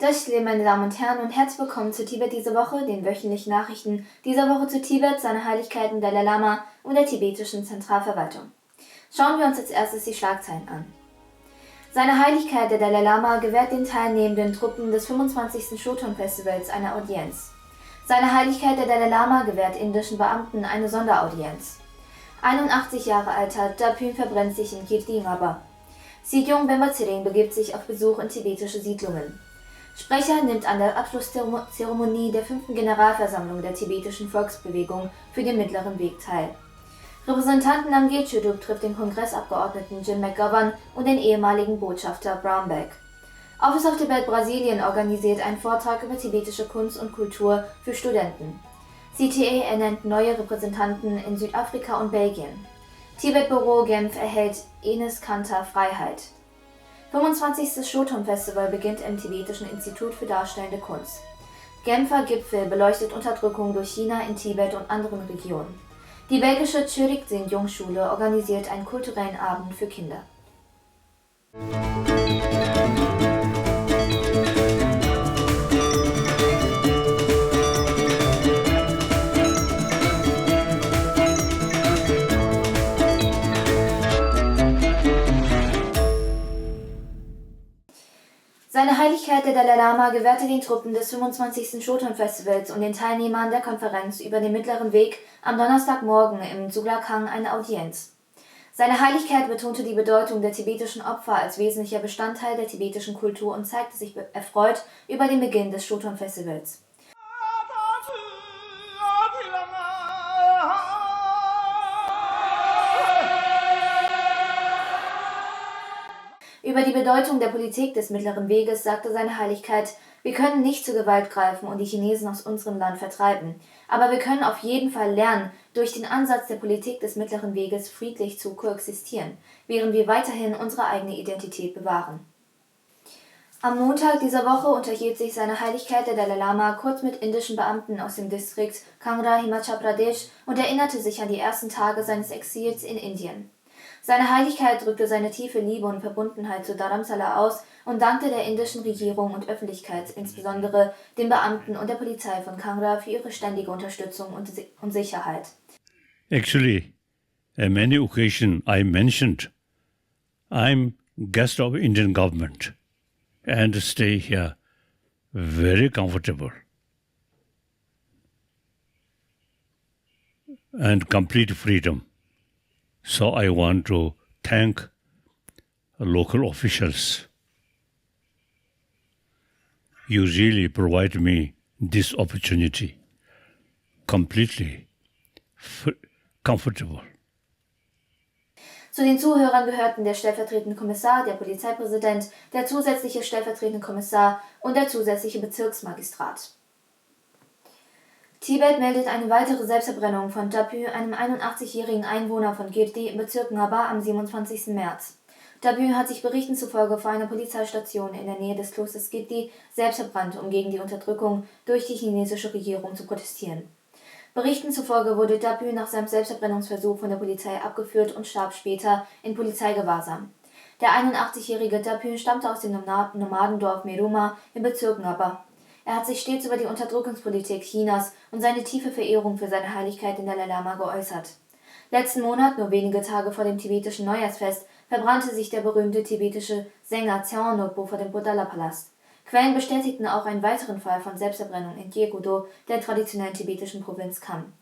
Meine Damen und Herren, und herzlich willkommen zu Tibet diese Woche, den wöchentlichen Nachrichten dieser Woche zu Tibet, seiner Heiligkeiten Dalai Lama und der tibetischen Zentralverwaltung. Schauen wir uns als erstes die Schlagzeilen an. Seine Heiligkeit der Dalai Lama gewährt den teilnehmenden Truppen des 25. Shoton-Festivals eine Audienz. Seine Heiligkeit der Dalai Lama gewährt indischen Beamten eine Sonderaudienz. 81 Jahre alter Dapün verbrennt sich in Kirti Ngaba. Sigyong Bemba Tsering begibt sich auf Besuch in tibetische Siedlungen. Sprecher nimmt an der Abschlusszeremonie der 5. Generalversammlung der tibetischen Volksbewegung für den Mittleren Weg teil. Repräsentanten Namgyel Chödrop trifft den Kongressabgeordneten Jim McGovern und den ehemaligen Botschafter Brownback. Office of Tibet Brasilien organisiert einen Vortrag über tibetische Kunst und Kultur für Studenten. CTA ernennt neue Repräsentanten in Südafrika und Belgien. Tibet-Büro Genf erhält Enes Kanter Freiheit. 25. Shoton-Festival beginnt im Tibetischen Institut für Darstellende Kunst. Genfer Gipfel beleuchtet Unterdrückung durch China in Tibet und anderen Regionen. Die belgische Chörik-Sing-Jungschule organisiert einen kulturellen Abend für Kinder. Seine Heiligkeit der Dalai Lama gewährte den Truppen des 25. Shoton-Festivals und den Teilnehmern der Konferenz über den Mittleren Weg am Donnerstagmorgen im Tsulakang eine Audienz. Seine Heiligkeit betonte die Bedeutung der tibetischen Opfer als wesentlicher Bestandteil der tibetischen Kultur und zeigte sich erfreut über den Beginn des Shoton-Festivals. Über die Bedeutung der Politik des Mittleren Weges sagte seine Heiligkeit: Wir können nicht zur Gewalt greifen und die Chinesen aus unserem Land vertreiben, aber wir können auf jeden Fall lernen, durch den Ansatz der Politik des Mittleren Weges friedlich zu koexistieren, während wir weiterhin unsere eigene Identität bewahren. Am Montag dieser Woche unterhielt sich seine Heiligkeit der Dalai Lama kurz mit indischen Beamten aus dem Distrikt Kangra, Himachal Pradesh und erinnerte sich an die ersten Tage seines Exils in Indien. Seine Heiligkeit drückte seine tiefe Liebe und Verbundenheit zu Dharamsala aus und dankte der indischen Regierung und Öffentlichkeit, insbesondere den Beamten und der Polizei von Kangra, für ihre ständige Unterstützung und Sicherheit. Actually, on many occasions I mentioned I'm guest of Indian government and stay here very comfortable and complete freedom. So I want to thank local officials. You really provide me this opportunity. Completely comfortable. Zu den Zuhörern gehörten der stellvertretende Kommissar, der Polizeipräsident, der zusätzliche stellvertretende Kommissar und der zusätzliche Bezirksmagistrat. Tibet meldet eine weitere Selbstverbrennung von Dapü, einem 81-jährigen Einwohner von Kirti im Bezirk Ngaba, am 27. März. Dapü hat sich Berichten zufolge vor einer Polizeistation in der Nähe des Klosters Kirti selbst verbrannt, um gegen die Unterdrückung durch die chinesische Regierung zu protestieren. Berichten zufolge wurde Dapü nach seinem Selbstverbrennungsversuch von der Polizei abgeführt und starb später in Polizeigewahrsam. Der 81-jährige Dapü stammte aus dem Nomadendorf Meruma im Bezirk Ngaba. Er hat sich stets über die Unterdrückungspolitik Chinas und seine tiefe Verehrung für seine Heiligkeit den Dalai Lama geäußert. Letzten Monat, nur wenige Tage vor dem tibetischen Neujahrsfest, verbrannte sich der berühmte tibetische Sänger Tseon Nodpo vor dem Potala-Palast. Quellen bestätigten auch einen weiteren Fall von Selbstverbrennung in Gyeonggi-do, der traditionellen tibetischen Provinz Kham.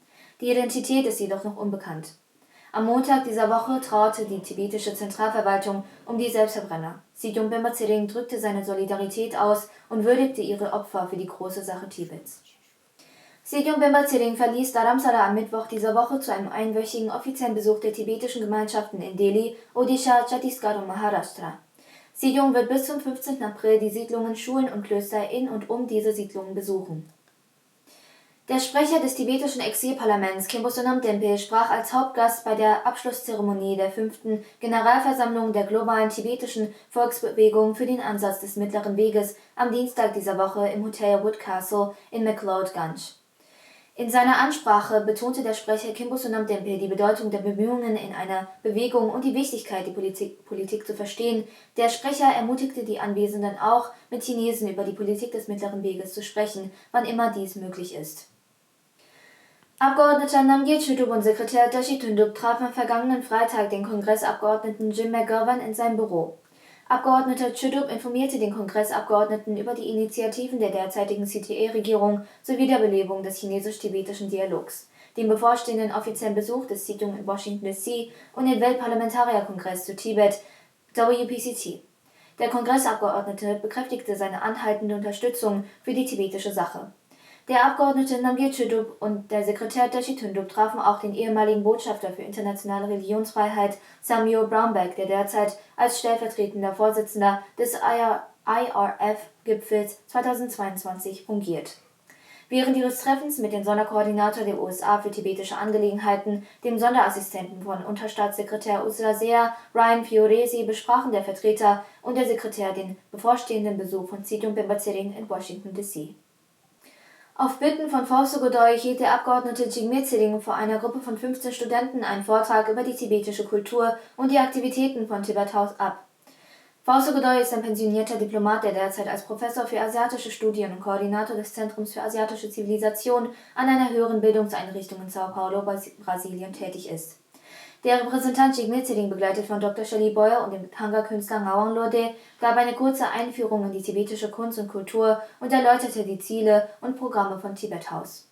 Die Identität ist jedoch noch unbekannt. Am Montag dieser Woche trauerte die tibetische Zentralverwaltung um die Selbstverbrenner. Sigyong Bemba Tsering drückte seine Solidarität aus und würdigte ihre Opfer für die große Sache Tibets. Sigyong Bemba Tsering verließ Dharamsala am Mittwoch dieser Woche zu einem einwöchigen offiziellen Besuch der tibetischen Gemeinschaften in Delhi, Odisha, Chhattisgarh und Maharashtra. Sigyong wird bis zum 15. April die Siedlungen, Schulen und Klöster in und um diese Siedlungen besuchen. Der Sprecher des tibetischen Exilparlaments, Khenpo Sonam Denpe, sprach als Hauptgast bei der Abschlusszeremonie der 5. Generalversammlung der globalen tibetischen Volksbewegung für den Ansatz des Mittleren Weges am Dienstag dieser Woche im Hotel Wood Castle in McLeod Ganj. In seiner Ansprache betonte der Sprecher Kimbuso Namtempe die Bedeutung der Bemühungen in einer Bewegung und die Wichtigkeit, die Politik zu verstehen. Der Sprecher ermutigte die Anwesenden auch, mit Chinesen über die Politik des Mittleren Weges zu sprechen, wann immer dies möglich ist. Abgeordneter Namgyel Chudup und Sekretär Dashi Tundup trafen am vergangenen Freitag den Kongressabgeordneten Jim McGovern in seinem Büro. Abgeordneter Chudup informierte den Kongressabgeordneten über die Initiativen der derzeitigen CTA-Regierung sowie der Belebung des chinesisch-tibetischen Dialogs, den bevorstehenden offiziellen Besuch des Situng in Washington D.C. und den Weltparlamentarierkongress zu Tibet (WPCT). Der Kongressabgeordnete bekräftigte seine anhaltende Unterstützung für die tibetische Sache. Der Abgeordnete Namgyel Chudup und der Sekretär Dashi Tundup trafen auch den ehemaligen Botschafter für internationale Religionsfreiheit Samuel Brownback, der derzeit als stellvertretender Vorsitzender des IRF-Gipfels 2022 fungiert. Während ihres Treffens mit dem Sonderkoordinator der USA für tibetische Angelegenheiten, dem Sonderassistenten von Unterstaatssekretär Ursula Seer, Ryan Fioresi, besprachen der Vertreter und der Sekretär den bevorstehenden Besuch von Tshidung Pemba Tsering in Washington D.C. Auf Bitten von Fausto Godoy hielt der Abgeordnete Jigme Tsering vor einer Gruppe von 15 Studenten einen Vortrag über die tibetische Kultur und die Aktivitäten von Tibet House ab. Fausto Godoy ist ein pensionierter Diplomat, der derzeit als Professor für asiatische Studien und Koordinator des Zentrums für asiatische Zivilisation an einer höheren Bildungseinrichtung in Sao Paulo, Brasilien, tätig ist. Der Repräsentant Jigme Tsering, begleitet von Dr. Shelley Boyer und dem Thanga-Künstler Ngawang Lode, gab eine kurze Einführung in die tibetische Kunst und Kultur und erläuterte die Ziele und Programme von Tibet House.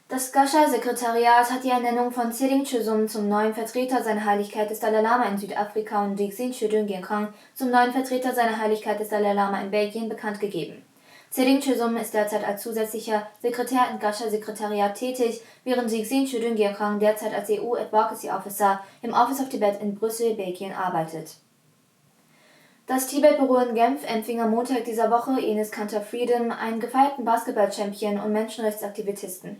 Das Gascha-Sekretariat hat die Ernennung von Tsering Chösum zum neuen Vertreter seiner Heiligkeit des Dalai Lama in Südafrika und Dixin Chödön Gyaltsang zum neuen Vertreter seiner Heiligkeit des Dalai Lama in Belgien bekannt gegeben. Tsering Chösum ist derzeit als zusätzlicher Sekretär im Gascha-Sekretariat tätig, während Dixin Chödön Gyaltsang derzeit als EU Advocacy Officer im Office of Tibet in Brüssel, Belgien, arbeitet. Das Tibet-Büro in Genf empfing am Montag dieser Woche Enes Kanter Freedom, einen gefeierten Basketball-Champion und Menschenrechtsaktivisten.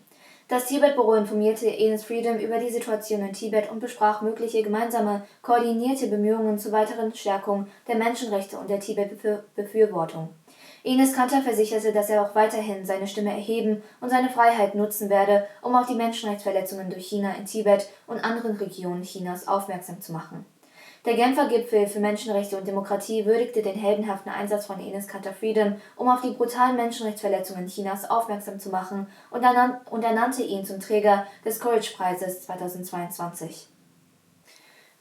Das Tibet-Büro informierte Enes Freedom über die Situation in Tibet und besprach mögliche gemeinsame, koordinierte Bemühungen zur weiteren Stärkung der Menschenrechte und der Tibet-Befürwortung. Enes Kanter versicherte, dass er auch weiterhin seine Stimme erheben und seine Freiheit nutzen werde, um auf die Menschenrechtsverletzungen durch China in Tibet und anderen Regionen Chinas aufmerksam zu machen. Der Genfer Gipfel für Menschenrechte und Demokratie würdigte den heldenhaften Einsatz von Enes Kanter Freedom, um auf die brutalen Menschenrechtsverletzungen Chinas aufmerksam zu machen, und ernannte ihn zum Träger des Courage-Preises 2022.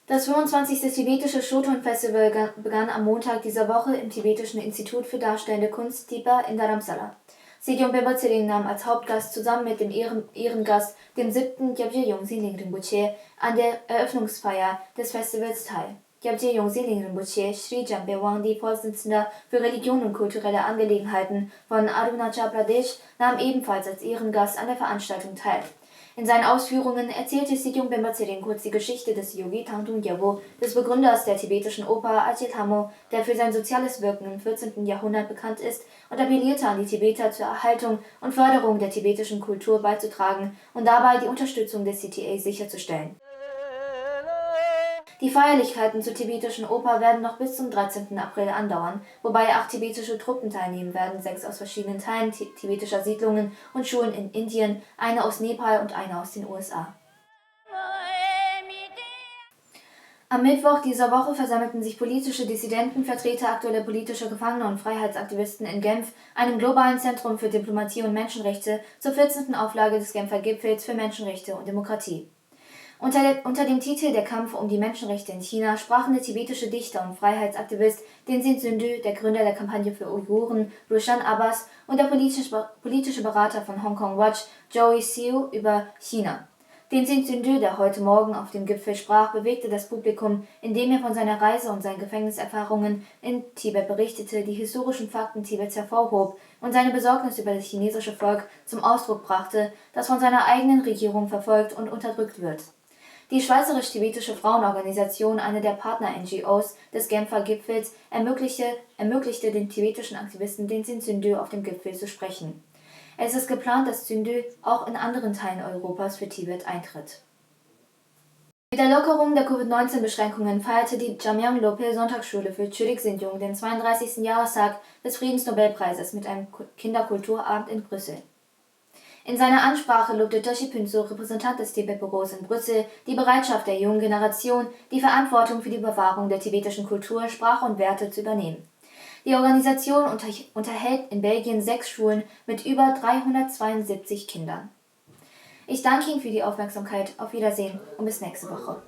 Das 25. tibetische Shoton-Festival begann am Montag dieser Woche im Tibetischen Institut für Darstellende Kunst TIPA in Dharamsala. Tshidung Pemba Tsering nahm als Hauptgast zusammen mit dem Ehrengast, dem 7. Gyabje Yongsi Rinpoche, an der Eröffnungsfeier des Festivals teil. Gyabje Yongsi Rinpoche, Sri Jampe Wangdi, Vorsitzender für Religion und kulturelle Angelegenheiten von Arunachal Pradesh, nahm ebenfalls als Ehrengast an der Veranstaltung teil. In seinen Ausführungen erzählte Tshidung Pemba Tsering kurz die Geschichte des Yogi Tangtung Gyalpo, des Begründers der tibetischen Oper Ajit Hamo, der für sein soziales Wirken im 14. Jahrhundert bekannt ist, und appellierte an die Tibeter zur Erhaltung und Förderung der tibetischen Kultur beizutragen und dabei die Unterstützung des CTA sicherzustellen. Die Feierlichkeiten zur tibetischen Oper werden noch bis zum 13. April andauern, wobei 8 tibetische Truppen teilnehmen werden, 6 aus verschiedenen Teilen tibetischer Siedlungen und Schulen in Indien, eine aus Nepal und eine aus den USA. Am Mittwoch dieser Woche versammelten sich politische Dissidenten, Vertreter aktueller politischer Gefangener und Freiheitsaktivisten in Genf, einem globalen Zentrum für Diplomatie und Menschenrechte, zur 14. Auflage des Genfer Gipfels für Menschenrechte und Demokratie. Unter dem Titel Der Kampf um die Menschenrechte in China sprachen der tibetische Dichter und Freiheitsaktivist Tenzin Syndu, der Gründer der Kampagne für Uiguren, Rushan Abbas, und der politische Berater von Hong Kong Watch, Joey Siu, über China. Tenzin Syndu, der heute Morgen auf dem Gipfel sprach, bewegte das Publikum, indem er von seiner Reise und seinen Gefängniserfahrungen in Tibet berichtete, die historischen Fakten Tibets hervorhob und seine Besorgnis über das chinesische Volk zum Ausdruck brachte, das von seiner eigenen Regierung verfolgt und unterdrückt wird. Die Schweizerisch-Tibetische Frauenorganisation, eine der Partner-NGOs des Genfer Gipfels, ermöglichte den tibetischen Aktivisten Tenzin Syndu auf dem Gipfel zu sprechen. Es ist geplant, dass Syndu auch in anderen Teilen Europas für Tibet eintritt. Mit der Lockerung der Covid-19-Beschränkungen feierte die Jamyang Lope Sonntagsschule für Churik Sinjung den 32. Jahrestag des Friedensnobelpreises mit einem Kinderkulturabend in Brüssel. In seiner Ansprache lobte Doshi Phunso, Repräsentant des Tibet-Büros in Brüssel, die Bereitschaft der jungen Generation, die Verantwortung für die Bewahrung der tibetischen Kultur, Sprache und Werte zu übernehmen. Die Organisation unterhält in Belgien 6 Schulen mit über 372 Kindern. Ich danke Ihnen für die Aufmerksamkeit. Auf Wiedersehen und bis nächste Woche.